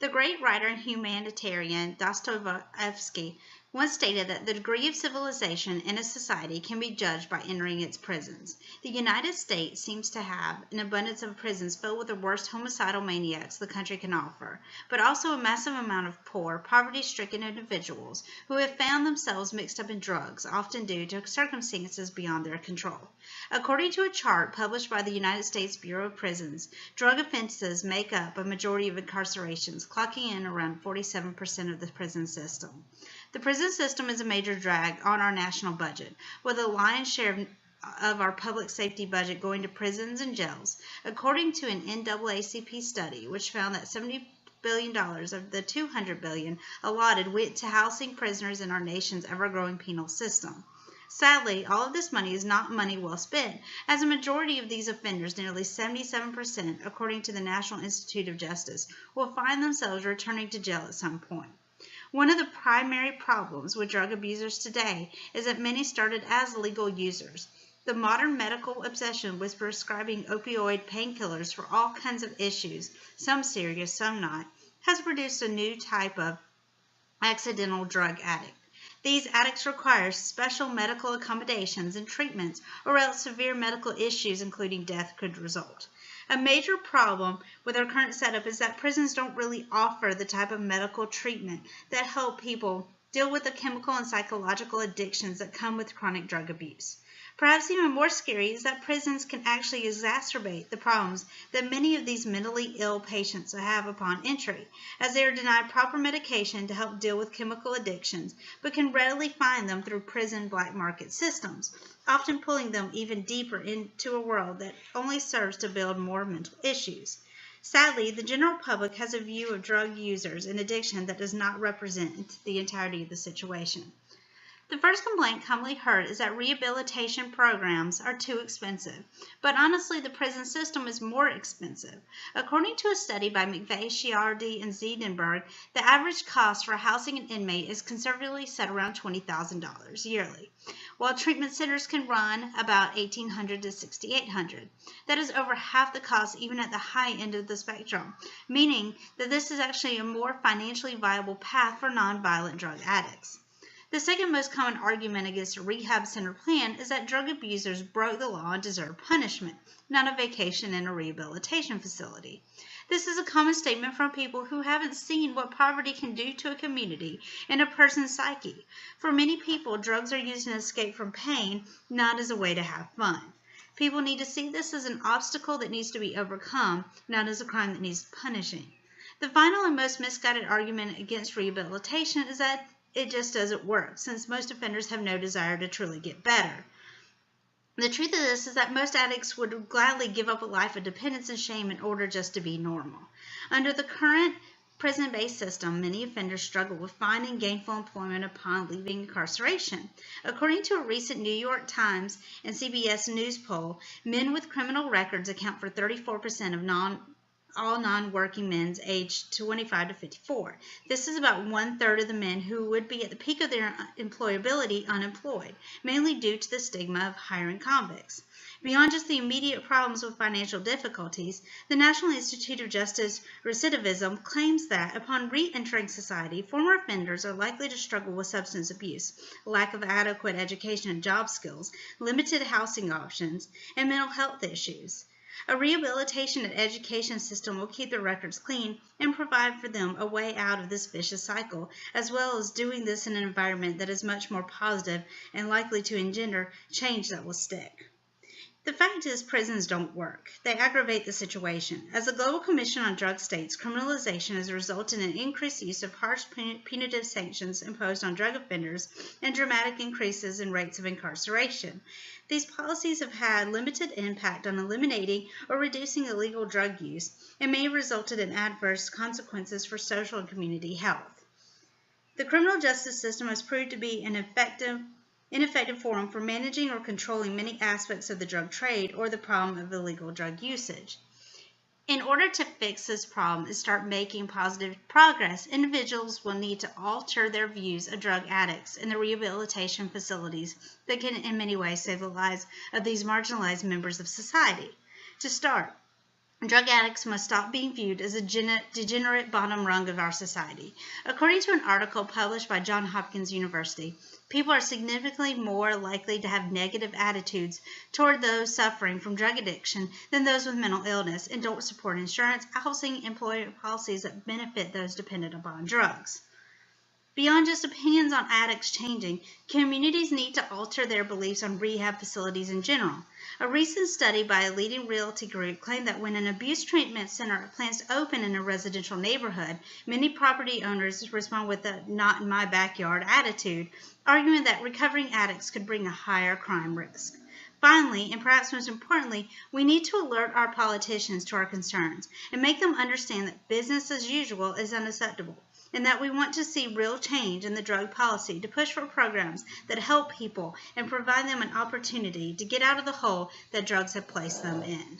The great writer and humanitarian Dostoevsky once stated that the degree of civilization in a society can be judged by entering its prisons. The United States seems to have an abundance of prisons filled with the worst homicidal maniacs the country can offer, but also a massive amount of poor, poverty-stricken individuals who have found themselves mixed up in drugs, often due to circumstances beyond their control. According to a chart published by the United States Bureau of Prisons, drug offenses make up a majority of incarcerations, clocking in around 47% of the prison system. The prison system is a major drag on our national budget, with a lion's share of our public safety budget going to prisons and jails, according to an NAACP study, which found that $70 billion of the $200 billion allotted went to housing prisoners in our nation's ever-growing penal system. Sadly, all of this money is not money well spent, as a majority of these offenders, nearly 77%, according to the National Institute of Justice, will find themselves returning to jail at some point. One of the primary problems with drug abusers today is that many started as legal users. The modern medical obsession with prescribing opioid painkillers for all kinds of issues, some serious, some not, has produced a new type of accidental drug addict. These addicts require special medical accommodations and treatments, or else severe medical issues, including death, could result. A major problem with our current setup is that prisons don't really offer the type of medical treatment that help people deal with the chemical and psychological addictions that come with chronic drug abuse. Perhaps even more scary is that prisons can actually exacerbate the problems that many of these mentally ill patients have upon entry, as they are denied proper medication to help deal with chemical addictions, but can readily find them through prison black market systems, often pulling them even deeper into a world that only serves to build more mental issues. Sadly, the general public has a view of drug users and addiction that does not represent the entirety of the situation. The first complaint commonly heard is that rehabilitation programs are too expensive, but honestly the prison system is more expensive. According to a study by McVeigh, Chiardi, and Ziedenberg, the average cost for housing an inmate is conservatively set around $20,000 yearly, while treatment centers can run about $1,800 to $6,800. That is over half the cost even at the high end of the spectrum, meaning that this is actually a more financially viable path for nonviolent drug addicts. The second most common argument against a rehab center plan is that drug abusers broke the law and deserve punishment, not a vacation in a rehabilitation facility. This is a common statement from people who haven't seen what poverty can do to a community and a person's psyche. For many people, drugs are used as an escape from pain, not as a way to have fun. People need to see this as an obstacle that needs to be overcome, not as a crime that needs punishing. The final and most misguided argument against rehabilitation is that it just doesn't work, since most offenders have no desire to truly get better. The truth of this is that most addicts would gladly give up a life of dependence and shame in order just to be normal. Under the current prison-based system, many offenders struggle with finding gainful employment upon leaving incarceration. According to a recent New York Times and CBS News poll, men with criminal records account for 34% of all non-working men aged 25 to 54. This is about 1/3 of the men who would be at the peak of their employability unemployed, mainly due to the stigma of hiring convicts. Beyond just the immediate problems with financial difficulties, the National Institute of Justice recidivism claims that upon re-entering society, former offenders are likely to struggle with substance abuse, lack of adequate education and job skills, limited housing options, and mental health issues. A rehabilitation and education system will keep their records clean and provide for them a way out of this vicious cycle, as well as doing this in an environment that is much more positive and likely to engender change that will stick. The fact is, prisons don't work. They aggravate the situation. As the Global Commission on Drug states, criminalization has resulted in increased use of harsh punitive sanctions imposed on drug offenders and dramatic increases in rates of incarceration. These policies have had limited impact on eliminating or reducing illegal drug use and may have resulted in adverse consequences for social and community health. The criminal justice system has proved to be an ineffective forum for managing or controlling many aspects of the drug trade or the problem of illegal drug usage. In order to fix this problem and start making positive progress, individuals will need to alter their views of drug addicts and the rehabilitation facilities that can in many ways save the lives of these marginalized members of society. To start, Drug addicts must stop being viewed as a degenerate bottom rung of our society. According to an article published by Johns Hopkins University, people are significantly more likely to have negative attitudes toward those suffering from drug addiction than those with mental illness and don't support insurance, housing, employment policies that benefit those dependent upon drugs. Beyond just opinions on addicts changing, communities need to alter their beliefs on rehab facilities in general. A recent study by a leading realty group claimed that when an abuse treatment center plans to open in a residential neighborhood, many property owners respond with a not in my backyard attitude, arguing that recovering addicts could bring a higher crime risk. Finally, and perhaps most importantly, we need to alert our politicians to our concerns and make them understand that business as usual is unacceptable, and that we want to see real change in the drug policy to push for programs that help people and provide them an opportunity to get out of the hole that drugs have placed them in.